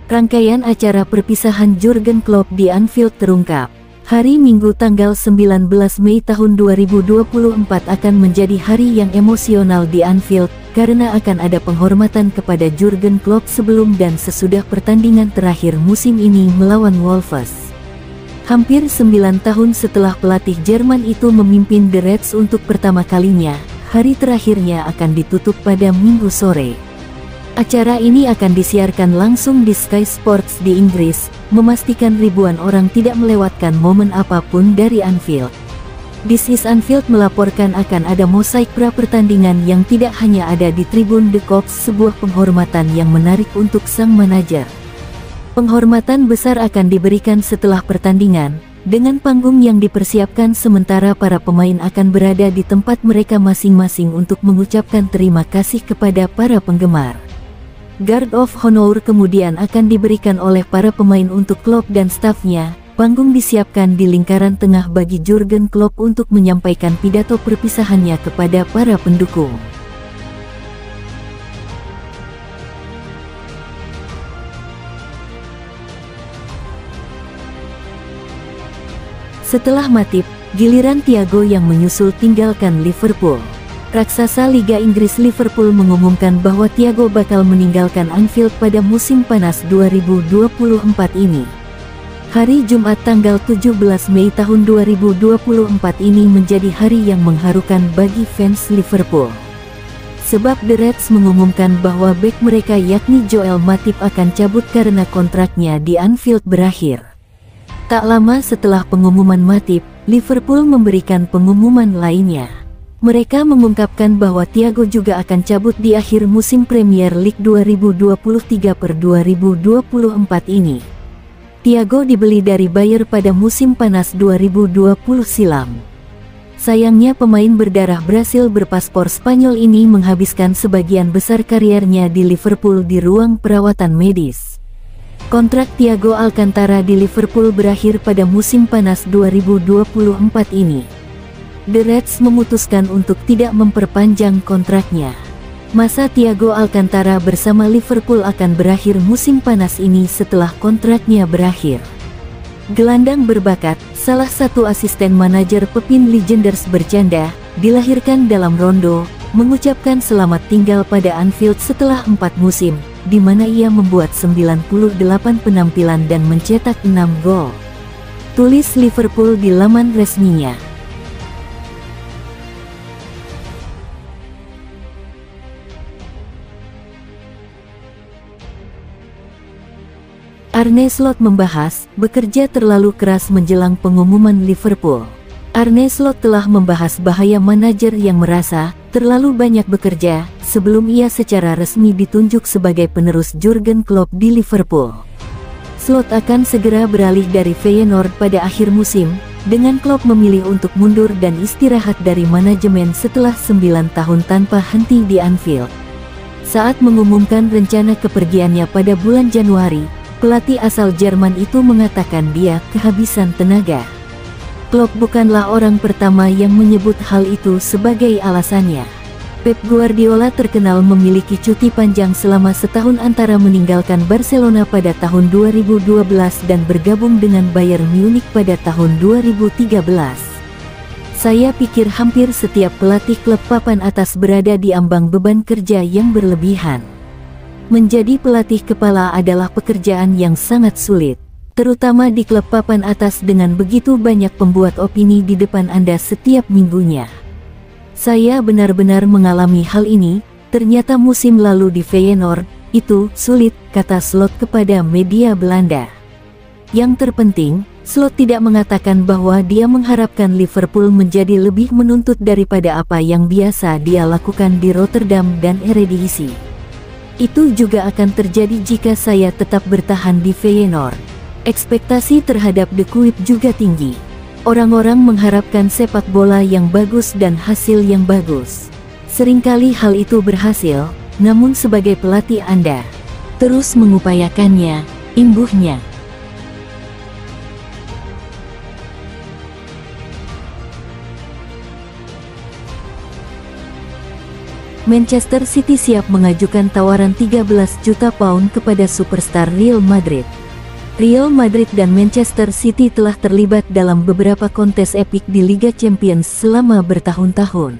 Rangkaian acara perpisahan Jurgen Klopp di Anfield terungkap. Hari Minggu tanggal 19 Mei tahun 2024 akan menjadi hari yang emosional di Anfield, karena akan ada penghormatan kepada Jurgen Klopp sebelum dan sesudah pertandingan terakhir musim ini melawan Wolves. Hampir 9 tahun setelah pelatih Jerman itu memimpin The Reds untuk pertama kalinya, hari terakhirnya akan ditutup pada Minggu sore. Acara ini akan disiarkan langsung di Sky Sports di Inggris, memastikan ribuan orang tidak melewatkan momen apapun dari Anfield. This is Anfield melaporkan akan ada mosaik pra-pertandingan yang tidak hanya ada di tribun The Kop, sebuah penghormatan yang menarik untuk sang manajer. Penghormatan besar akan diberikan setelah pertandingan, dengan panggung yang dipersiapkan sementara para pemain akan berada di tempat mereka masing-masing untuk mengucapkan terima kasih kepada para penggemar. Guard of Honor kemudian akan diberikan oleh para pemain untuk Klopp dan stafnya. Panggung disiapkan di lingkaran tengah bagi Jurgen Klopp untuk menyampaikan pidato perpisahannya kepada para pendukung. Setelah Matip, giliran Thiago yang menyusul tinggalkan Liverpool. Raksasa Liga Inggris Liverpool mengumumkan bahwa Thiago bakal meninggalkan Anfield pada musim panas 2024 ini. Hari Jumat tanggal 17 Mei tahun 2024 ini menjadi hari yang mengharukan bagi fans Liverpool. Sebab The Reds mengumumkan bahwa bek mereka yakni Joel Matip akan cabut karena kontraknya di Anfield berakhir. Tak lama setelah pengumuman Matip, Liverpool memberikan pengumuman lainnya. Mereka mengungkapkan bahwa Thiago juga akan cabut di akhir musim Premier League 2023/2024 ini. Thiago dibeli dari Bayer pada musim panas 2020 silam. Sayangnya pemain berdarah Brasil berpaspor Spanyol ini menghabiskan sebagian besar kariernya di Liverpool di ruang perawatan medis. Kontrak Thiago Alcantara di Liverpool berakhir pada musim panas 2024 ini. The Reds memutuskan untuk tidak memperpanjang kontraknya. Masa Thiago Alcantara bersama Liverpool akan berakhir musim panas ini setelah kontraknya berakhir. Gelandang berbakat, salah satu asisten manajer Pepin Lijnders bercanda, dilahirkan dalam rondo, mengucapkan selamat tinggal pada Anfield setelah 4 musim, di mana ia membuat 98 penampilan dan mencetak 6 gol. Tulis Liverpool di laman resminya. Arne Slot membahas, bekerja terlalu keras menjelang pengumuman Liverpool. Arne Slot telah membahas bahaya manajer yang merasa terlalu banyak bekerja sebelum ia secara resmi ditunjuk sebagai penerus Jurgen Klopp di Liverpool. Slot akan segera beralih dari Feyenoord pada akhir musim, dengan Klopp memilih untuk mundur dan istirahat dari manajemen setelah 9 tahun tanpa henti di Anfield. Saat mengumumkan rencana kepergiannya pada bulan Januari, pelatih asal Jerman itu mengatakan dia kehabisan tenaga. Klopp bukanlah orang pertama yang menyebut hal itu sebagai alasannya. Pep Guardiola terkenal memiliki cuti panjang selama setahun antara meninggalkan Barcelona pada tahun 2012 dan bergabung dengan Bayern Munich pada tahun 2013. Saya pikir hampir setiap pelatih klub papan atas berada di ambang beban kerja yang berlebihan. Menjadi pelatih kepala adalah pekerjaan yang sangat sulit, terutama di klub papan atas dengan begitu banyak pembuat opini di depan Anda setiap minggunya. Saya benar-benar mengalami hal ini, ternyata musim lalu di Feyenoord, itu sulit, kata Slot kepada media Belanda. Yang terpenting, Slot tidak mengatakan bahwa dia mengharapkan Liverpool menjadi lebih menuntut daripada apa yang biasa dia lakukan di Rotterdam dan Eredivisie. Itu juga akan terjadi jika saya tetap bertahan di Feyenoord. Ekspektasi terhadap The Kuip juga tinggi. Orang-orang mengharapkan sepak bola yang bagus dan hasil yang bagus. Seringkali hal itu berhasil, namun sebagai pelatih Anda terus mengupayakannya, imbuhnya. Manchester City siap mengajukan tawaran 13 juta pound kepada superstar Real Madrid. Real Madrid dan Manchester City telah terlibat dalam beberapa kontes epik di Liga Champions selama bertahun-tahun.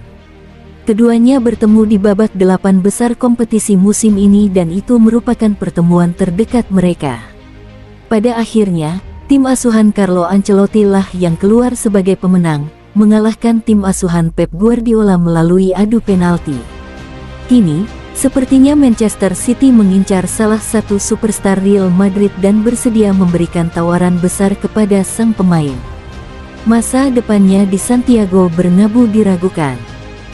Keduanya bertemu di babak 8 besar kompetisi musim ini dan itu merupakan pertemuan terdekat mereka. Pada akhirnya, tim asuhan Carlo Ancelotti lah yang keluar sebagai pemenang, mengalahkan tim asuhan Pep Guardiola melalui adu penalti. Kini, sepertinya Manchester City mengincar salah satu superstar Real Madrid dan bersedia memberikan tawaran besar kepada sang pemain. Masa depannya di Santiago Bernabeu diragukan.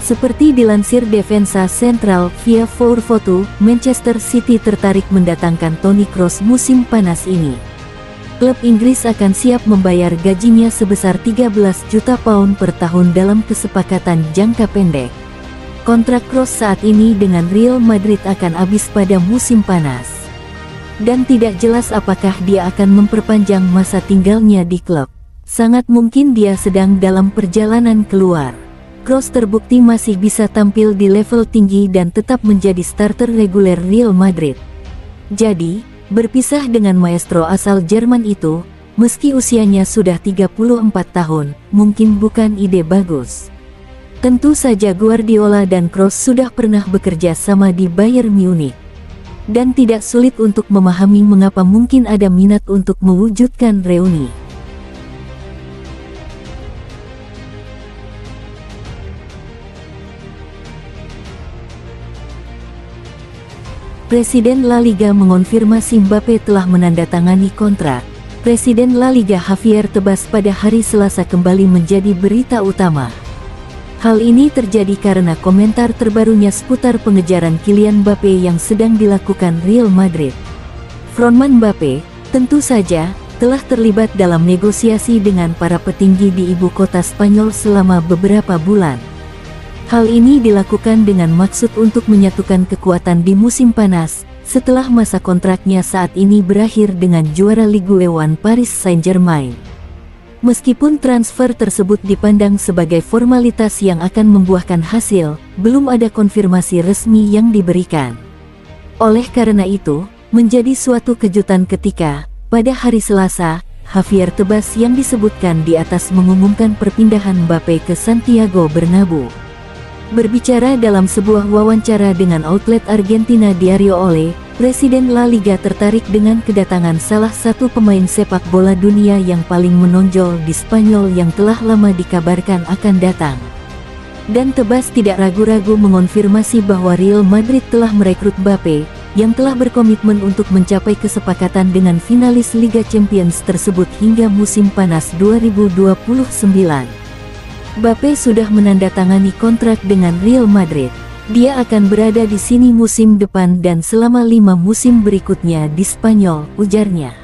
Seperti dilansir Defensa Central via 442, Manchester City tertarik mendatangkan Toni Kroos musim panas ini. Klub Inggris akan siap membayar gajinya sebesar 13 juta pound per tahun dalam kesepakatan jangka pendek. Kontrak Kroos saat ini dengan Real Madrid akan habis pada musim panas. Dan tidak jelas apakah dia akan memperpanjang masa tinggalnya di klub. Sangat mungkin dia sedang dalam perjalanan keluar. Kroos terbukti masih bisa tampil di level tinggi dan tetap menjadi starter reguler Real Madrid. Jadi, berpisah dengan maestro asal Jerman itu, meski usianya sudah 34 tahun, mungkin bukan ide bagus. Tentu saja Guardiola dan Kroos sudah pernah bekerja sama di Bayern Munich. Dan tidak sulit untuk memahami mengapa mungkin ada minat untuk mewujudkan reuni. Presiden La Liga mengonfirmasi Mbappe telah menandatangani kontrak. Presiden La Liga Javier Tebas pada hari Selasa kembali menjadi berita utama. Hal ini terjadi karena komentar terbarunya seputar pengejaran Kylian Mbappe yang sedang dilakukan Real Madrid. Frontman Mbappe, tentu saja, telah terlibat dalam negosiasi dengan para petinggi di ibu kota Spanyol selama beberapa bulan. Hal ini dilakukan dengan maksud untuk menyatukan kekuatan di musim panas, setelah masa kontraknya saat ini berakhir dengan juara Ligue 1 Paris Saint-Germain. Meskipun transfer tersebut dipandang sebagai formalitas yang akan membuahkan hasil, belum ada konfirmasi resmi yang diberikan. Oleh karena itu, menjadi suatu kejutan ketika, pada hari Selasa, Javier Tebas yang disebutkan di atas mengumumkan perpindahan Mbappe ke Santiago Bernabeu. Berbicara dalam sebuah wawancara dengan outlet Argentina Diario Ole, Presiden La Liga tertarik dengan kedatangan salah satu pemain sepak bola dunia yang paling menonjol di Spanyol yang telah lama dikabarkan akan datang. Dan Tebas tidak ragu-ragu mengonfirmasi bahwa Real Madrid telah merekrut Mbappe, yang telah berkomitmen untuk mencapai kesepakatan dengan finalis Liga Champions tersebut hingga musim panas 2029. Mbappe sudah menandatangani kontrak dengan Real Madrid. Dia akan berada di sini musim depan dan selama 5 musim berikutnya di Spanyol, ujarnya.